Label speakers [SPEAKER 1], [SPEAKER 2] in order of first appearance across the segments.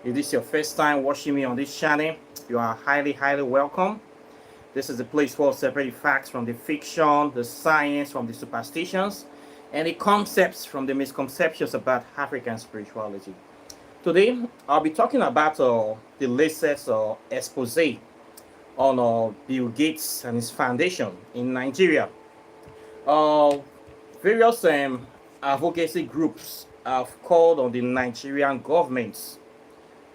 [SPEAKER 1] If this is your first time watching me on this channel, you are highly welcome. This is the place where we separate the facts from the fiction, the science from the superstitions, and the concepts from the misconceptions about African spirituality. Today, I'll be talking about the latest expose on Bill Gates and his foundation in Nigeria. Uh, Various advocacy groups have called on the Nigerian government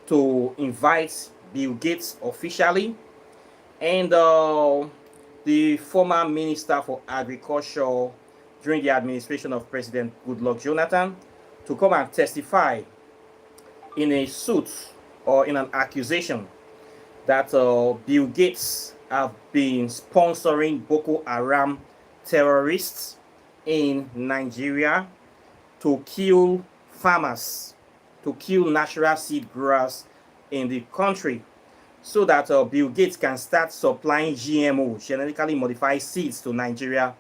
[SPEAKER 1] to invite Bill Gates officially and the former Minister for Agriculture during the administration of President Goodluck Jonathan to come and testify in a suit or in an accusation that Bill Gates have been sponsoring Boko Haram terrorists in Nigeria to kill farmers, to kill natural seed growers in the country, so that Bill Gates can start supplying GMO, genetically modified seeds, to Nigeria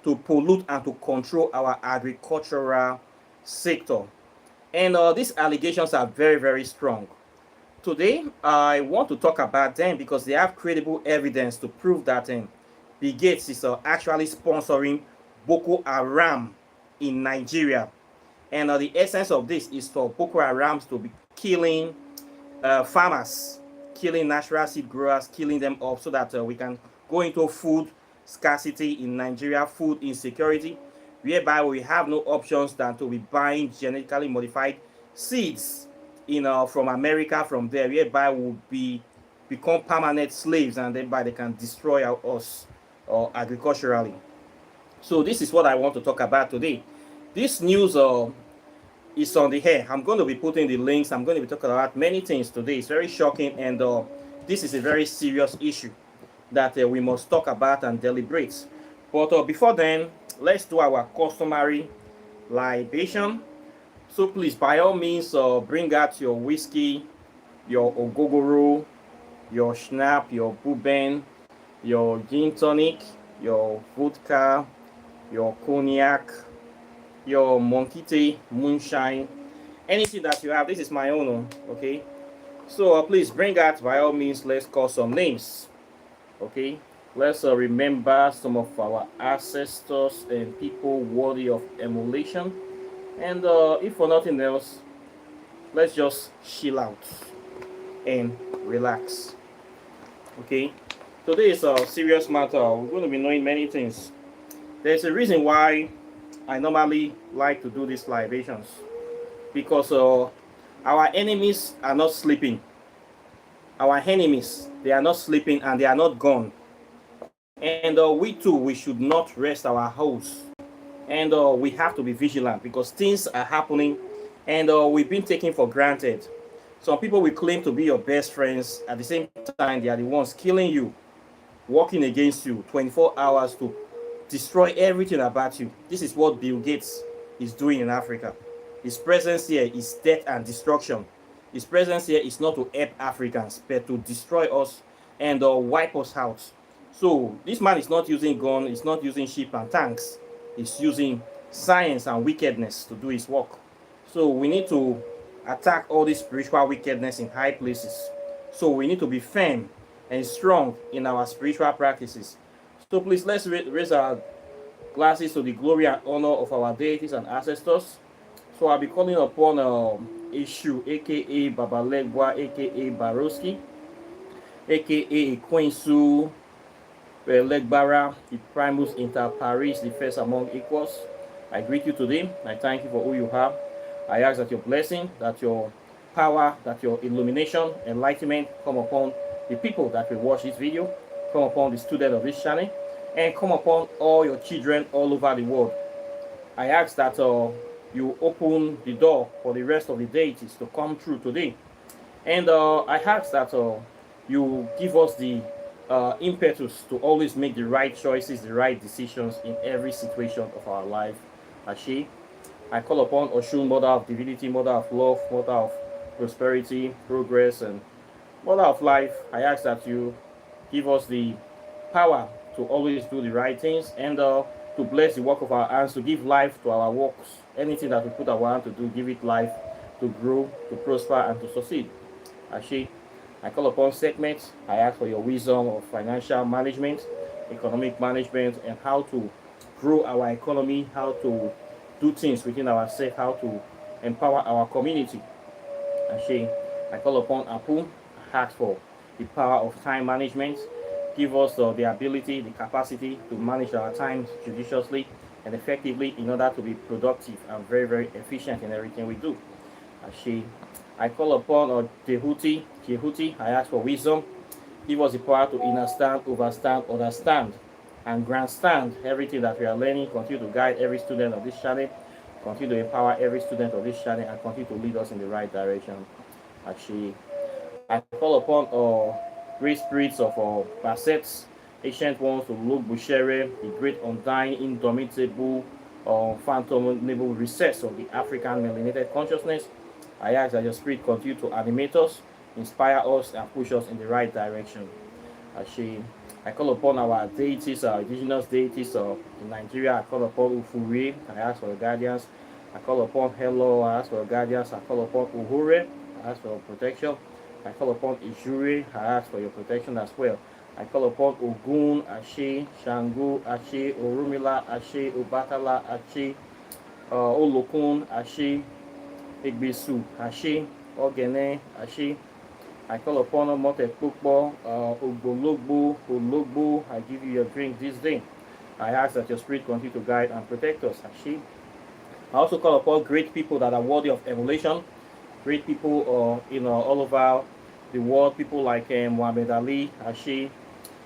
[SPEAKER 1] to pollute and to control our agricultural sector. And these allegations are very strong. Today, I want to talk about them because they have credible evidence to prove that Bill Gates is actually sponsoring Boko Haram in Nigeria. And the essence of this is for Boko Haram to be killing farmers, killing natural seed growers, killing them off so that we can go into food scarcity in Nigeria, food insecurity, whereby we have no options than to be buying genetically modified seeds from America from there, whereby we'll become permanent slaves and thereby they can destroy us agriculturally. So this is what I want to talk about today. This news is on the air. I'm going to be putting the links. I'm going to be talking about many things today. It's very shocking, and this is a very serious issue that we must talk about and deliberate. But before then, let's do our customary libation. So please, by all means, bring out your whiskey, your ogogoro, your schnapps, your bourbon, your gin tonic, your vodka, your cognac, your monkey tea, moonshine, anything that you have. This is my own, okay? So please bring out, by all means. Let's call some names, okay? Let's remember some of our ancestors and people worthy of emulation. And if for nothing else, let's just chill out and relax, okay? Today is a serious matter. We're going to be knowing many things. There's a reason why I normally like to do these libations, because our enemies are not sleeping. Our enemies, they are not sleeping and they are not gone. And we too, we should not rest our hopes. And we have to be vigilant because things are happening and we've been taken for granted. Some people will claim to be your best friends. At the same time, they are the ones killing you, working against you 24 hours to destroy everything about you. This is what Bill Gates is doing in Africa. His presence here is death and destruction. His presence here is not to help Africans, but to destroy us and wipe us out. So this man is not using guns, he's not using ship and tanks. He's using science and wickedness to do his work. So we need to attack all this spiritual wickedness in high places. So we need to be firm and strong in our spiritual practices. So please, let's raise our glasses to the glory and honor of our deities and ancestors. So I'll be calling upon Ishu, aka Babalegwa, aka Baroski, aka Queensu, Legbara, the Primus inter Paris, the first among equals. I greet you today. I thank you for who you are. I ask that your blessing, that your power, that your illumination, enlightenment come upon the people that will watch this video, come upon the student of this channel, and come upon all your children all over the world. I ask that you open the door for the rest of the deities to come through today. And I ask that you give us the impetus to always make the right choices, the right decisions in every situation of our life. Ashe. I call upon Oshun, Mother of Divinity, Mother of Love, Mother of Prosperity, Progress, and Mother of Life. I ask that you give us the power to always do the right things and to bless the work of our hands, to give life to our works. Anything that we put our hand to do, give it life to grow, to prosper, and to succeed. Actually, I call upon segments. I ask for your wisdom of financial management, economic management, and how to grow our economy, how to do things within ourselves, how to empower our community. Actually, I call upon Apu. I ask for the power of time management. Give us the ability, the capacity to manage our time judiciously and effectively in order to be productive and very, very efficient in everything we do. Actually, I call upon Jehuti. I ask for wisdom. Give us the power to understand, overstand, understand, and grandstand everything that we are learning. Continue to guide every student of this channel. Continue to empower every student of this channel and continue to lead us in the right direction. Actually, I call upon great spirits of Bassets, ancient ones to Luke Bushere, the great undying, indomitable, fathomable recess of the African melanated consciousness. I ask that your spirit continue to animate us, inspire us, and push us in the right direction. Actually, I call upon our deities, our indigenous deities in Nigeria. I call upon Ufuri. I ask for your guidance. I call upon Hello. I ask for your guidance. I call upon Uhure. I ask for your protection. I call upon Ijure. I ask for your protection as well. I call upon Ogun, Ashe, Shangu, Ashe, Orumila, Ashe, Obatala, Ashe, Olokun, Ashe, Igbisu, Ashe, Ogene, Ashe. I call upon Motekpukbo, Ogbologbo, Ologbo. I give you your drink this day. I ask that your spirit continue to guide and protect us. Ashe. I also call upon great people that are worthy of emulation. Great people all over the world. People like Muhammad Ali, Ashe,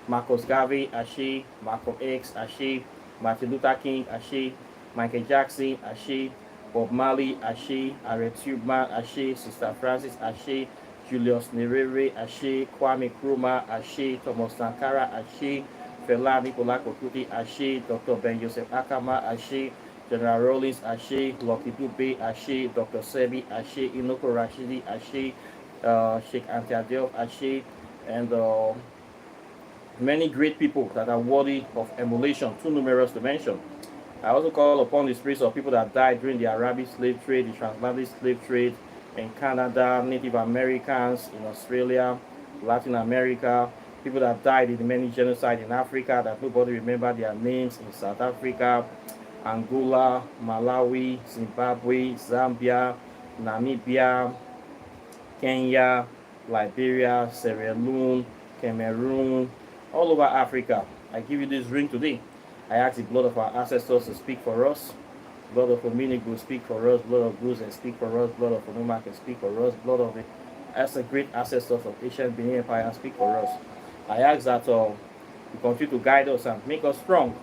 [SPEAKER 1] Marcus Garvey, Ashe, Malcolm X, Ashe, Martin Luther King, Ashe, Michael Jackson, Ashe, Bob Marley, Ashe, Harriet Tubman, Ashe, Sister Francis, Ashe, Julius Nyerere, Ashe, Kwame Nkrumah, Ashe, Thomas Sankara, Ashe, Fela Nicola Kuti, Ashe, Dr. Ben Joseph Akama, Ashe, General Rollins, Ashe, Lucky Dube, Ashe, Dr. Sebi, Ashe, Inoko Rashidi, Ashe, Sheikh Antiadiop, Ashe, and many great people that are worthy of emulation, too numerous to mention. I also call upon the spirits of people that died during the Arabic slave trade, the transatlantic slave trade in Canada, Native Americans in Australia, Latin America, people that died in the many genocide in Africa that nobody remember their names in South Africa, Angola, Malawi, Zimbabwe, Zambia, Namibia, Kenya, Liberia, Sierra Leone, Cameroon, all over Africa. I give you this ring today. I ask the blood of our ancestors to speak for us. Blood of Ominigu speak for us. Blood of Bruce and speak for us. Blood of Onoma can speak for us. Blood of the great ancestors of ancient Benin Empire speak for us. I ask that you continue to guide us and make us strong.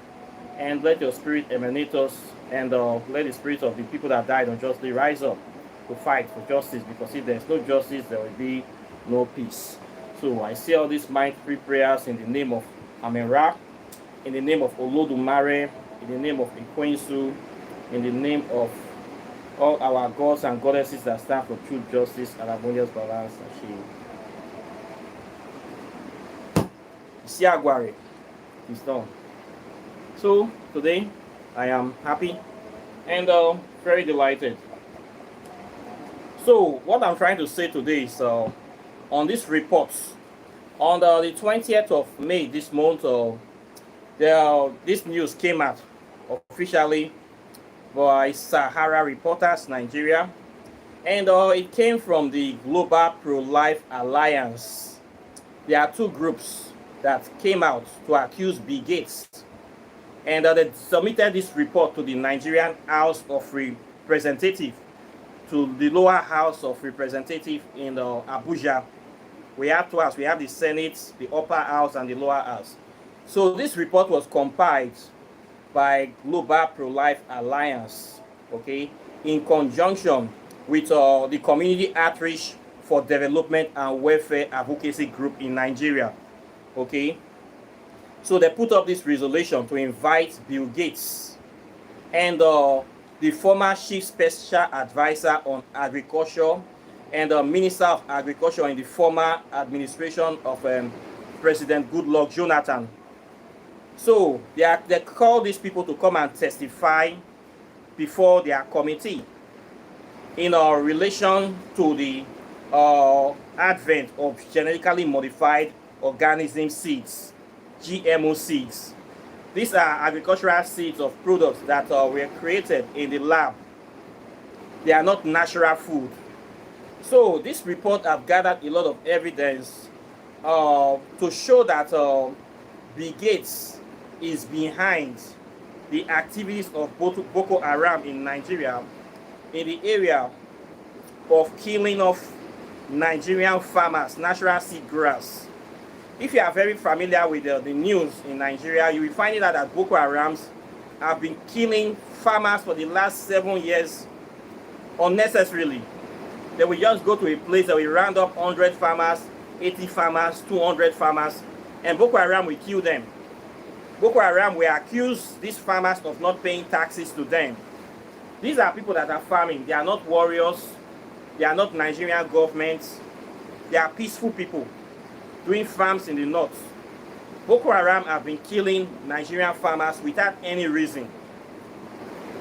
[SPEAKER 1] And let your spirit emanate us. And let the spirits of the people that died unjustly rise up to fight for justice. Because if there's no justice, there will be no peace. So I say all these mind-free prayers in the name of Amen-Ra, in the name of Olodumare, in the name of Ikwensu, in the name of all our gods and goddesses that stand for truth, justice, and harmonious balance. Siagware is done. So today I am happy and very delighted. So what I'm trying to say today is on this report, on the 20th of May this month, this news came out officially by Sahara Reporters Nigeria, and it came from the Global Pro-Life Alliance. There are two groups that came out to accuse Bill Gates, and they submitted this report to the Nigerian House of Representatives, to the lower House of Representatives in Abuja. We have two houses. We have the Senate, the upper house, and the lower house. So this report was compiled by Global Pro-Life Alliance, okay, in conjunction with the Community Outreach for Development and Welfare Advocacy Group in Nigeria, okay. So they put up this resolution to invite Bill Gates and the former Chief Special Advisor on Agriculture and the Minister of Agriculture in the former administration of President Goodluck Jonathan. So they call these people to come and testify before their committee in relation to the advent of genetically modified organism seeds, GMO seeds. These are agricultural seeds of products that were created in the lab. They are not natural food. So this report have gathered a lot of evidence to show that Bill Gates is behind the activities of Boko Haram in Nigeria, in the area of killing off Nigerian farmers, natural seed growers. If you are very familiar with the news in Nigeria, you will find out that Boko Harams have been killing farmers for the last 7 years unnecessarily. They will just go to a place that will round up 100 farmers, 80 farmers, 200 farmers, and Boko Haram will kill them. Boko Haram will accuse these farmers of not paying taxes to them. These are people that are farming. They are not warriors. They are not Nigerian governments. They are peaceful people doing farms in the north. Boko Haram have been killing Nigerian farmers without any reason.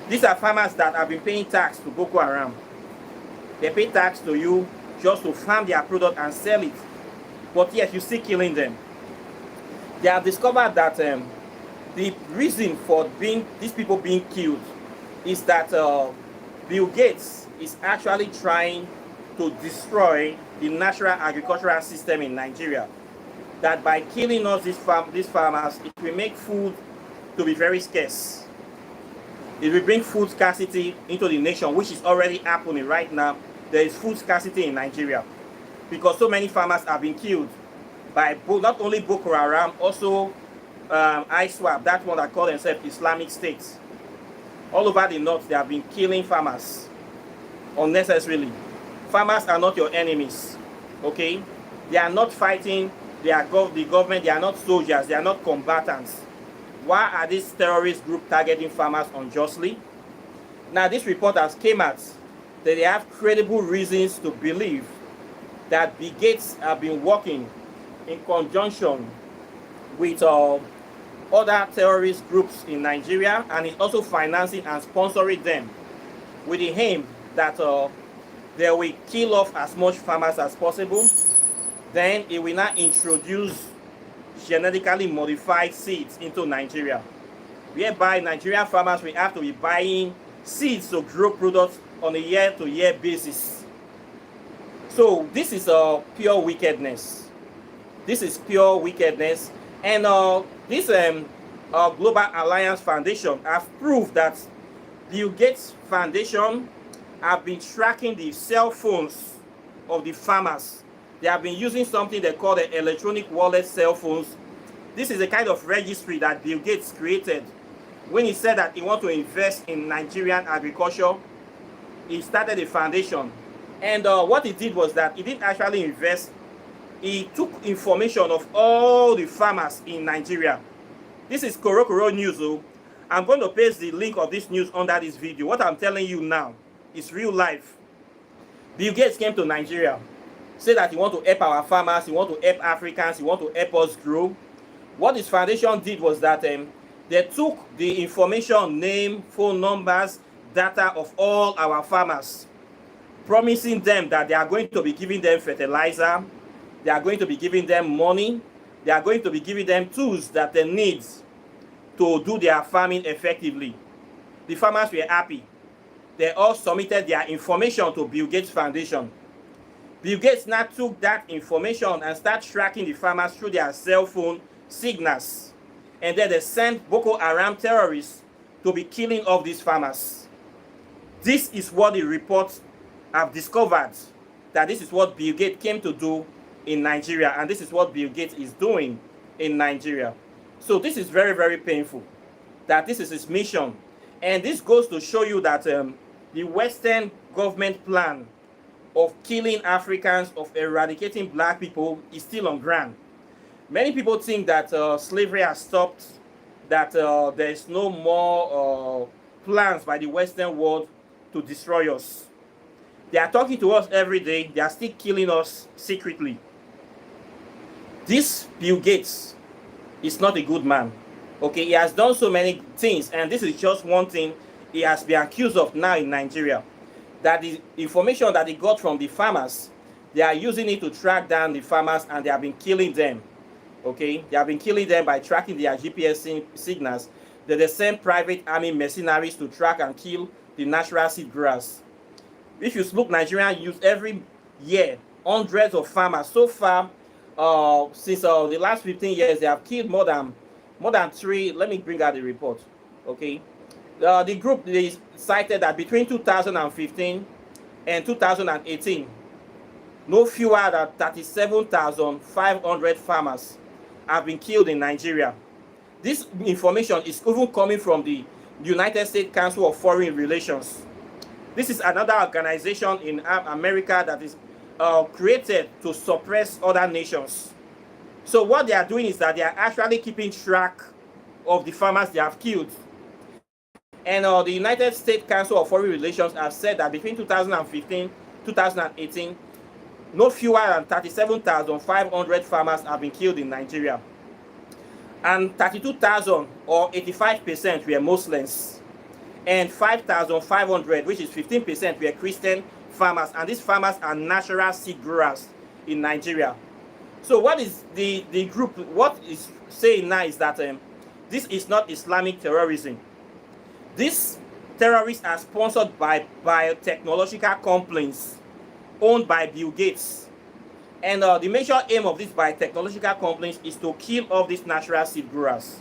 [SPEAKER 1] These are farmers that have been paying tax to Boko Haram. They pay tax to you just to farm their product and sell it. But yet you still killing them. They have discovered that the reason for these people being killed is that Bill Gates is actually trying to destroy the natural agricultural system in Nigeria. That by killing us these farmers, it will make food to be very scarce. It will bring food scarcity into the nation, which is already happening right now. There is food scarcity in Nigeria because so many farmers have been killed by not only Boko Haram, also ISWAP, that one that call themselves Islamic State. All over the north, they have been killing farmers unnecessarily. Farmers are not your enemies, okay? They are not fighting the government. They are not soldiers. They are not combatants. Why are these terrorist group targeting farmers unjustly? Now, this report has came out that they have credible reasons to believe that Bill Gates have been working in conjunction with other terrorist groups in Nigeria, and is also financing and sponsoring them with the aim that they will kill off as much farmers as possible. Then it will now introduce genetically modified seeds into Nigeria, whereby Nigerian farmers will have to be buying seeds to grow products on a year-to-year basis. So this is pure wickedness. This is pure wickedness. And this Global Alliance Foundation have proved that Bill Gates Foundation have been tracking the cell phones of the farmers. They have been using something they call the electronic wallet cell phones. This is a kind of registry that Bill Gates created when he said that he wants to invest in Nigerian agriculture. He started a foundation, and what he did was that he didn't actually invest. He took information of all the farmers in Nigeria. This is Korokoro News. I'm going to paste the link of this news under this video. What I'm telling you now is real life. Bill Gates came to Nigeria, said that he want to help our farmers, he want to help Africans, he want to help us grow. What his foundation did was that they took the information, name, phone numbers, data of all our farmers, promising them that they are going to be giving them fertilizer, they are going to be giving them money, they are going to be giving them tools that they need to do their farming effectively. The farmers were happy. They all submitted their information to Bill Gates Foundation. Bill Gates now took that information and started tracking the farmers through their cell phone signals. And then they sent Boko Haram terrorists to be killing off these farmers. This is what the reports have discovered, that this is what Bill Gates came to do in Nigeria, and this is what Bill Gates is doing in Nigeria. So this is very, very painful, that this is his mission. And this goes to show you that the Western government plan of killing Africans, of eradicating black people, is still on ground. Many people think that slavery has stopped, that there is no more plans by the Western world to destroy us. They are talking to us every day. They are still killing us secretly. This Bill Gates is not a good man. Okay, he has done so many things, and this is just one thing he has been accused of now in Nigeria. That the information that he got from the farmers, They are using it to track down the farmers, and they have been killing them. Okay, they have been killing them by tracking their GPS signals. They send private army mercenaries to track and kill the natural seed growers. If you look, Nigeria use every year hundreds of farmers. So far, since the last 15 years, they have killed more than three. Let me bring out the report. Okay, the group, they cited that between 2015 and 2018, no fewer than 37,500 farmers have been killed in Nigeria. This information is even coming from the United States Council of Foreign Relations. This is another organization in America that is created to suppress other nations. So what they are doing is that they are actually keeping track of the farmers they have killed. And the United States Council of Foreign Relations has said that between 2015 2018, no fewer than 37,500 farmers have been killed in Nigeria. And 32,000, or 85%, were Muslims. And 5,500, which is 15%, were Christian farmers. And these farmers are natural seed growers in Nigeria. So what is the group, what is saying now is that this is not Islamic terrorism. These terrorists are sponsored by biotechnological companies owned by Bill Gates. And the major aim of these biotechnological companies is to kill off these natural seed growers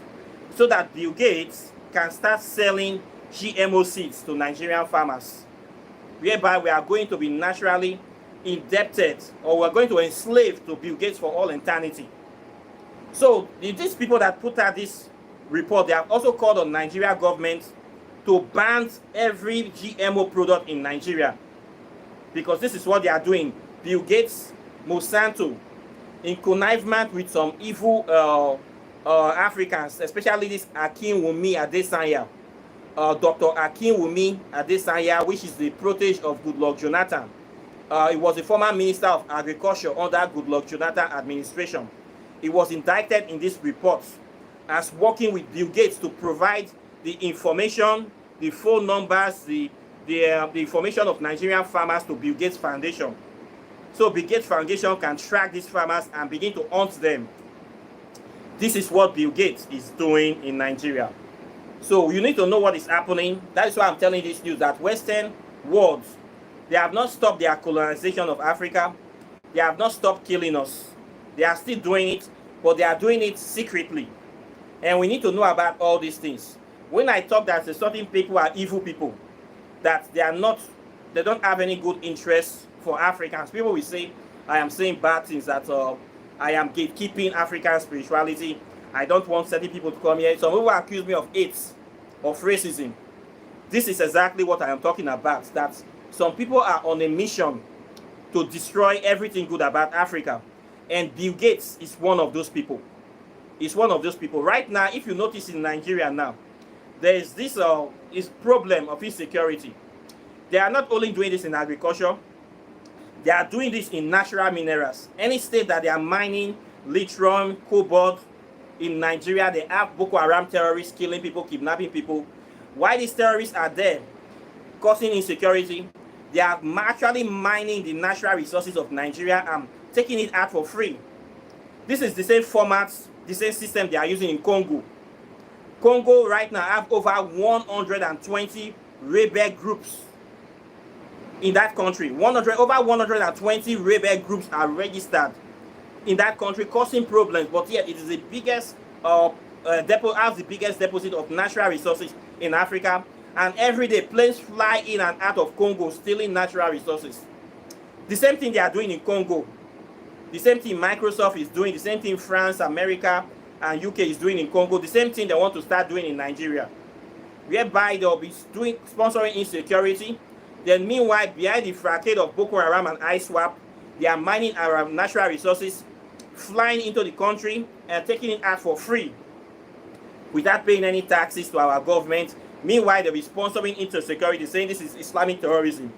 [SPEAKER 1] so that Bill Gates can start selling GMO seeds to Nigerian farmers, whereby we are going to be naturally indebted, or we're going to enslave to Bill Gates for all eternity. So these people that put out this report, they have also called on Nigeria government to ban every GMO product in Nigeria, because this is what they are doing. Bill Gates, Monsanto, in connivement with some evil Africans, especially this Akinwumi Adesanya, Dr. Akinwumi Adesanya, which is the protege of Goodluck Jonathan. He was the former Minister of Agriculture under Goodluck Jonathan administration. He was indicted in this report as working with Bill Gates to provide the information, the phone numbers, the information of Nigerian farmers to Bill Gates Foundation. So Bill Gates Foundation can track these farmers and begin to hunt them. This is what Bill Gates is doing in Nigeria. So you need to know what is happening. That is why I'm telling this news, that Western world, they have not stopped their colonization of Africa. They have not stopped killing us. They are still doing it, but they are doing it secretly. And we need to know about all these things. When I talk that certain people are evil people, that they don't have any good interest for Africans, people will say I am saying bad things, that I am gatekeeping African spirituality. I don't want certain people to come here. Some people accuse me of hate, of racism. This is exactly what I am talking about, that some people are on a mission to destroy everything good about Africa. And Bill Gates is one of those people. He's one of those people. Right now, if you notice in Nigeria now, there is this problem of insecurity. They are not only doing this in agriculture, they are doing this in natural minerals. Any state that they are mining lithium, cobalt, in Nigeria, they have Boko Haram terrorists killing people, kidnapping people. Why these terrorists are there, causing insecurity? They are actually mining the natural resources of Nigeria and taking it out for free. This is the same format, the same system they are using in Congo. Congo right now have over 120 rebel groups in that country. Over 120 rebel groups are registered in that country, causing problems. But yet it is the biggest has the biggest deposit of natural resources in Africa. And every day planes fly in and out of Congo stealing natural resources. The same thing they are doing in Congo. The same thing Microsoft is doing. The same thing France, America, and UK is doing in Congo. The same thing they want to start doing in Nigeria, whereby they'll be sponsoring insecurity. Then meanwhile, behind the facade of Boko Haram and ISWAP, they are mining our natural resources, flying into the country and taking it out for free without paying any taxes to our government. Meanwhile, they'll be sponsoring insecurity, saying this is Islamic terrorism.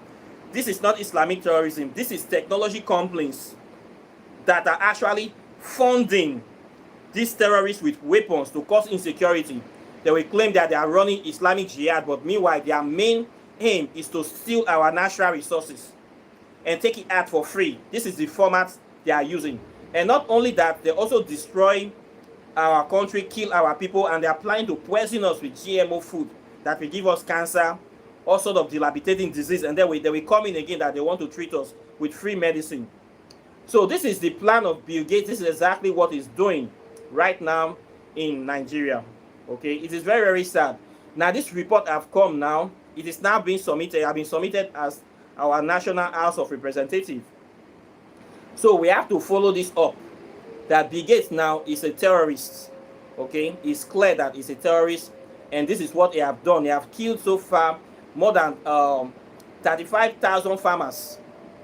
[SPEAKER 1] This is not Islamic terrorism. This is technology companies that are actually funding these terrorists with weapons to cause insecurity. They will claim that they are running Islamic jihad, but meanwhile, their main aim is to steal our natural resources. and take it out for free. This is the format they are using. And not only that, they also destroy our country, kill our people, and they are planning to poison us with GMO food that will give us cancer, all sort of debilitating disease, and then they will come in again that they want to treat us with free medicine. So this is the plan of Bill Gates. This is exactly what he's doing right now in Nigeria. Okay, it is very, very sad. Now this report have come now. It is now being submitted. Have been submitted as our National House of Representatives. So we have to follow this up. That Bill Gates now is a terrorist. Okay, it's clear that he's a terrorist, and this is what they have done. They have killed so far more than 35,000 farmers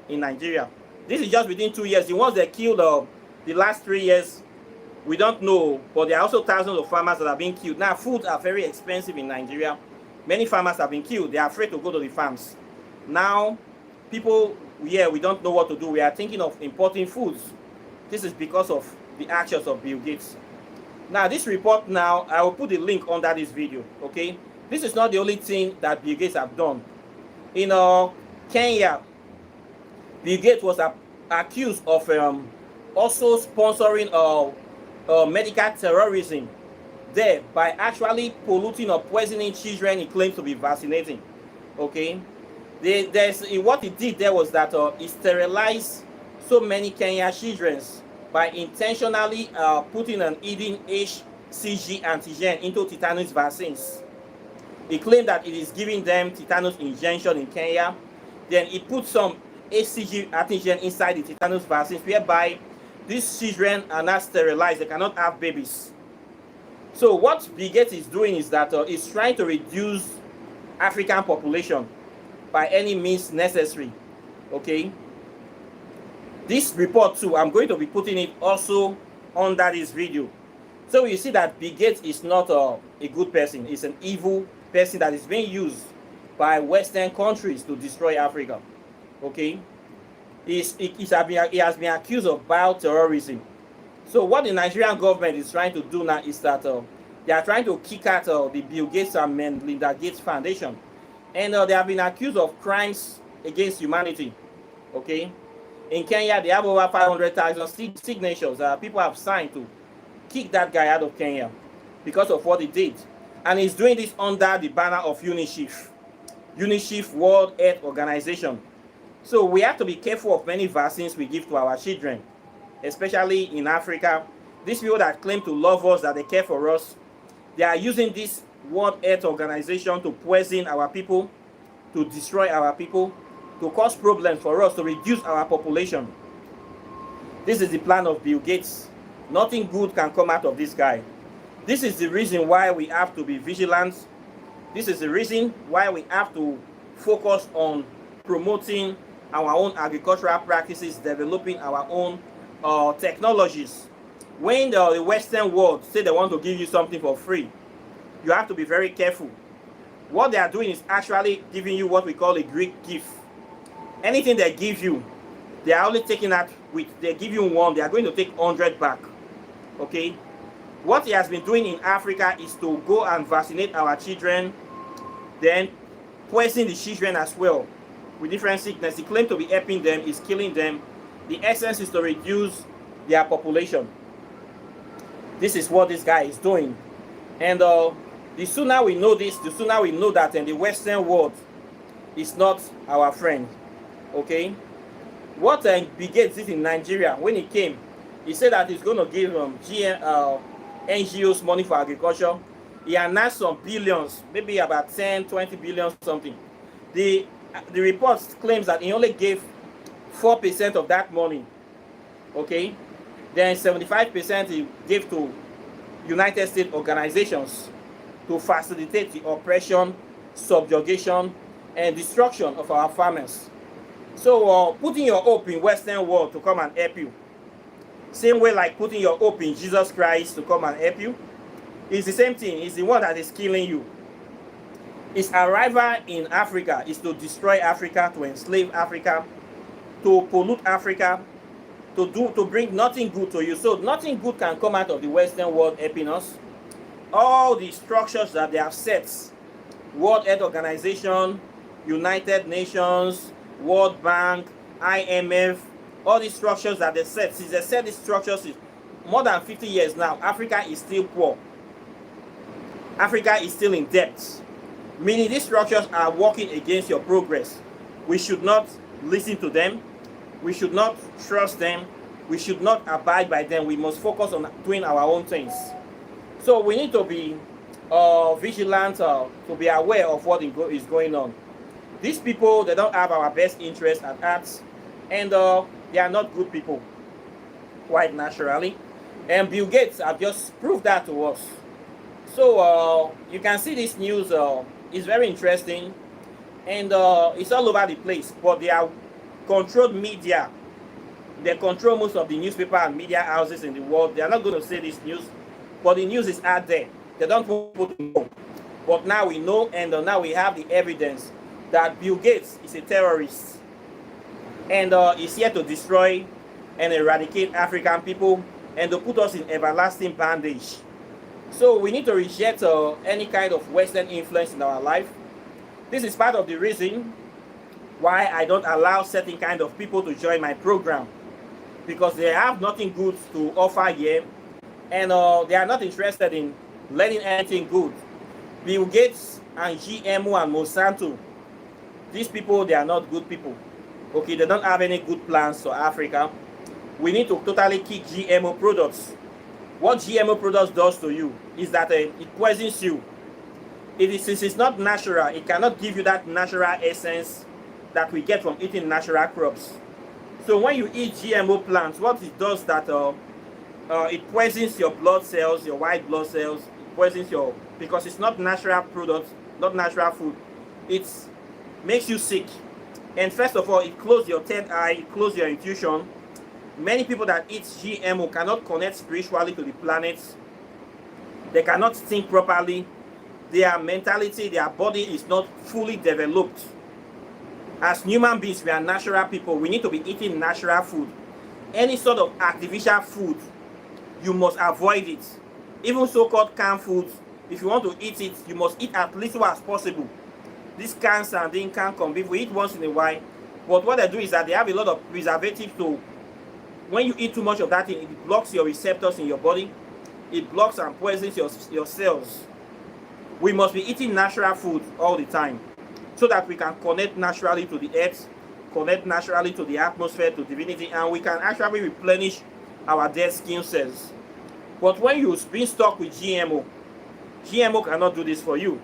[SPEAKER 1] in Nigeria. This is just within 2 years. The ones that killed the last 3 years, we don't know, but there are also thousands of farmers that are being killed. Now, foods are very expensive in Nigeria. Many farmers have been killed. They are afraid to go to the farms. Now, people, we don't know what to do. We are thinking of importing foods. This is because of the actions of Bill Gates. Now, this report now, I will put the link under this video, okay? This is not the only thing that Bill Gates have done. In Kenya, Bill Gates was accused of also sponsoring medical terrorism there by actually polluting or poisoning children he claims to be vaccinating. Okay, what he did there was that he sterilized so many Kenyan children by intentionally putting an hidden HCG antigen into tetanus vaccines. He claimed that it is giving them tetanus injection in Kenya. Then he put some HCG antigen inside the tetanus vaccines, whereby these children are not sterilized. They cannot have babies. So what Bill Gates is doing is that he's trying to reduce African population by any means necessary. Okay. This report too, I'm going to be putting it also under this video. So you see that Bill Gates is not a good person. He's an evil person that is being used by Western countries to destroy Africa. Okay, he has been accused of bioterrorism. So what the Nigerian government is trying to do now is that they are trying to kick out the Bill Gates and Melinda Gates Foundation, and they have been accused of crimes against humanity. Okay, in Kenya they have over 500,000 signatures that people have signed to kick that guy out of Kenya because of what he did, and he's doing this under the banner of UNICEF, World Health Organization. So we have to be careful of many vaccines we give to our children, especially in Africa. These people that claim to love us, that they care for us, they are using this World Health Organization to poison our people, to destroy our people, to cause problems for us, to reduce our population. This is the plan of Bill Gates. Nothing good can come out of this guy. This is the reason why we have to be vigilant. This is the reason why we have to focus on promoting our own agricultural practices, developing our own technologies. When the Western world say they want to give you something for free, you have to be very careful. What they are doing is actually giving you what we call a Greek gift. Anything they give you, they are only taking that with, they give you one, they are going to take 100 back. Okay? What he has been doing in Africa is to go and vaccinate our children, then poison the children as well with different sickness. He claims to be helping them, is killing them. The essence is to reduce their population. This is what this guy is doing. And the sooner we know this, the sooner we know that in the Western world is not our friend. Okay? What Bill Gates did in Nigeria, when he came, he said that he's going to give NGOs money for agriculture. He announced some billions, maybe about 10, 20 billion something. The report claims that he only gave 4% of that money. Okay? Then 75% he gave to United States organizations to facilitate the oppression, subjugation, and destruction of our farmers. So putting your hope in Western world to come and help you, same way like putting your hope in Jesus Christ to come and help you, is the same thing. It's the one that is killing you. His arrival in Africa is to destroy Africa, to enslave Africa, to pollute Africa, to bring nothing good to you. So nothing good can come out of the Western world helping us. All the structures that they have set, World Health Organization, United Nations, World Bank, IMF, all these structures that they set, since they set these structures more than 50 years now, Africa is still poor. Africa is still in debt. Meaning these structures are working against your progress. We should not listen to them. We should not trust them. We should not abide by them. We must focus on doing our own things. So we need to be vigilant, to be aware of what is going on. These people, they don't have our best interest at heart, and they are not good people, quite naturally. And Bill Gates have just proved that to us. So you can see this news is very interesting, and it's all over the place. But they are controlled media. They control most of the newspaper and media houses in the world. They are not going to say this news, but the news is out there. They don't want people to know. But now we know, and now we have the evidence that Bill Gates is a terrorist, and is here to destroy and eradicate African people and to put us in everlasting bondage. So we need to reject any kind of Western influence in our life. This is part of the reason why I don't allow certain kind of people to join my program, because they have nothing good to offer here, and they are not interested in learning anything good. Bill Gates and GMO and Monsanto, these people, they are not good people. Okay, they don't have any good plans for Africa. We need to totally kick GMO products. What GMO products does to you is that it poisons you. Since it's not natural, it cannot give you that natural essence that we get from eating natural crops. So when you eat GMO plants, what it does that it poisons your blood cells, your white blood cells. It poisons because it's not natural products, not natural food. It makes you sick. And first of all, it closes your third eye, it closes your intuition. Many people that eat GMO cannot connect spiritually to the planet. They cannot think properly. Their mentality, their body is not fully developed. As human beings, we are natural people. We need to be eating natural food. Any sort of artificial food, you must avoid it. Even so-called canned foods, if you want to eat it, you must eat as little as possible. This canned sardine, canned corned beef, we eat once in a while. But what they do is that they have a lot of preservatives. So when you eat too much of that thing, it blocks your receptors in your body. It blocks and poisons your cells. We must be eating natural food all the time, so that we can connect naturally to the earth, connect naturally to the atmosphere, to divinity, and we can actually replenish our dead skin cells. But when you've been stuck with GMO cannot do this for you.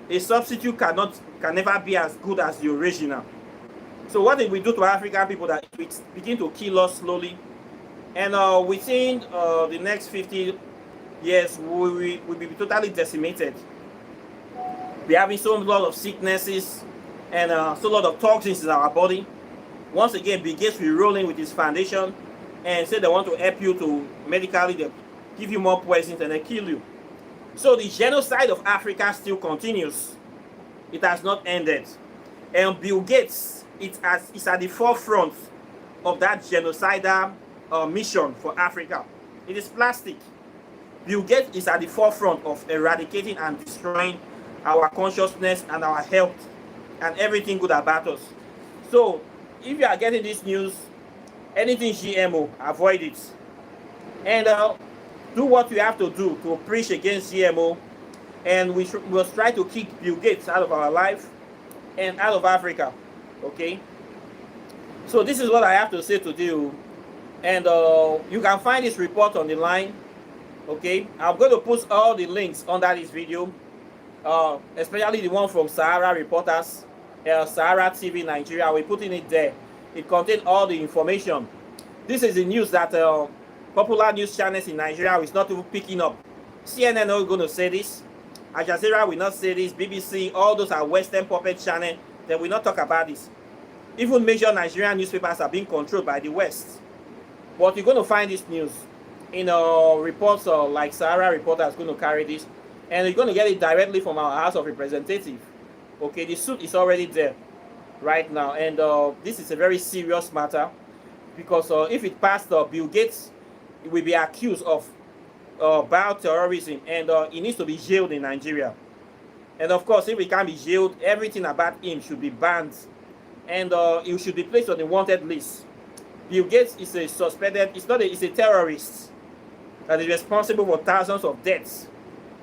[SPEAKER 1] A substitute can never be as good as the original. So what did we do to African people that it begin to kill us slowly? And within the next 50 years, we will be totally decimated. We're having so lot of sicknesses and so lot of toxins in our body. Once again, Bill Gates will roll in with his foundation and say they want to help you to medically, they give you more poisons and they kill you. So the genocide of Africa still continues. It has not ended. And Bill Gates is at the forefront of that genocidal mission for Africa. It is plastic. Bill Gates is at the forefront of eradicating and destroying our consciousness and our health and everything good about us. So if you are getting this news, anything GMO, avoid it. And do what you have to do to preach against GMO. And we must try to kick Bill Gates out of our life and out of Africa. Okay? So this is what I have to say to you. And you can find this report on the line. Okay? I'm going to post all the links under this video. Especially the one from Sahara Reporters, Sahara TV Nigeria. We're putting it there. It contains all the information. This is the news that popular news channels in Nigeria is not even picking up. CNN not going to say this. Al Jazeera will not say this. BBC, all those are Western puppet channels. They will not talk about this. Even major Nigerian newspapers are being controlled by the West. But you're going to find this news in reports like Sahara Reporters is going to carry this. And you're going to get it directly from our House of Representatives. Okay, the suit is already there right now. And this is a very serious matter. Because if it passed Bill Gates, he will be accused of bioterrorism. And he needs to be jailed in Nigeria. And of course, if he can't be jailed, everything about him should be banned and he should be placed on the wanted list. Bill Gates is a suspected, it's a terrorist that is responsible for thousands of deaths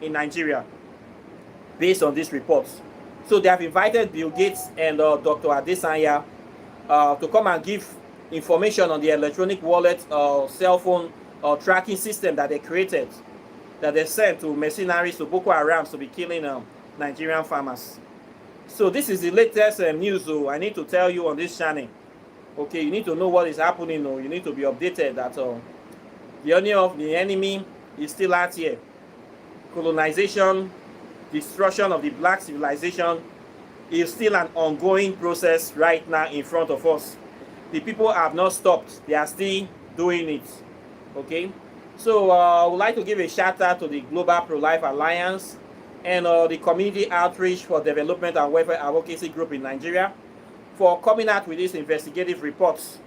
[SPEAKER 1] in Nigeria based on these reports. So they have invited Bill Gates and Dr. Adesanya to come and give information on the electronic wallet cell phone tracking system that they created, that they sent to mercenaries, to Boko Haram, to be killing Nigerian farmers. So this is the latest news. So I need to tell you on this channel. Okay, you need to know what is happening. You need to be updated that the enemy is still out here. Colonization, destruction of the black civilization is still an ongoing process right now in front of us. The people have not stopped. They are still doing it. Okay, so I would like to give a shout out to the Global Pro-Life Alliance and the Community Outreach for Development and Welfare Advocacy Group in Nigeria for coming out with these investigative reports.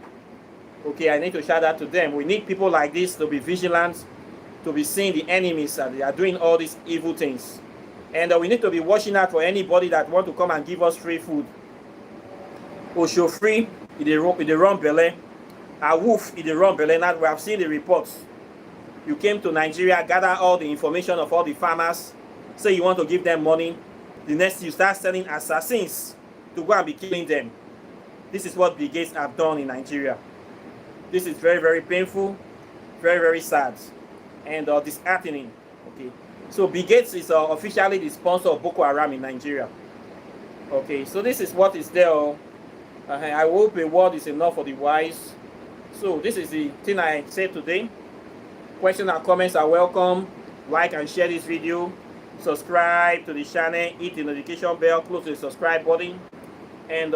[SPEAKER 1] Okay, I need to shout out to them. We need people like this to be vigilant, to be seeing the enemies that they are doing all these evil things. And we need to be watching out for anybody that want to come and give us free food. Osho free, in the wrong belly. A wolf in the wrong belly. Now we have seen the reports. You came to Nigeria, gather all the information of all the farmers, say you want to give them money. The next you start selling assassins to go and be killing them. This is what Bill Gates have done in Nigeria. This is very, very painful, very, very sad, and disheartening. Okay, so Bill Gates is officially the sponsor of Boko Haram in Nigeria. Okay, so this is what is there. I hope a word is enough for the wise. So this is the thing I said today. Questions and comments are welcome. Like and share this video. Subscribe to the channel. Hit the notification bell. Close the subscribe button.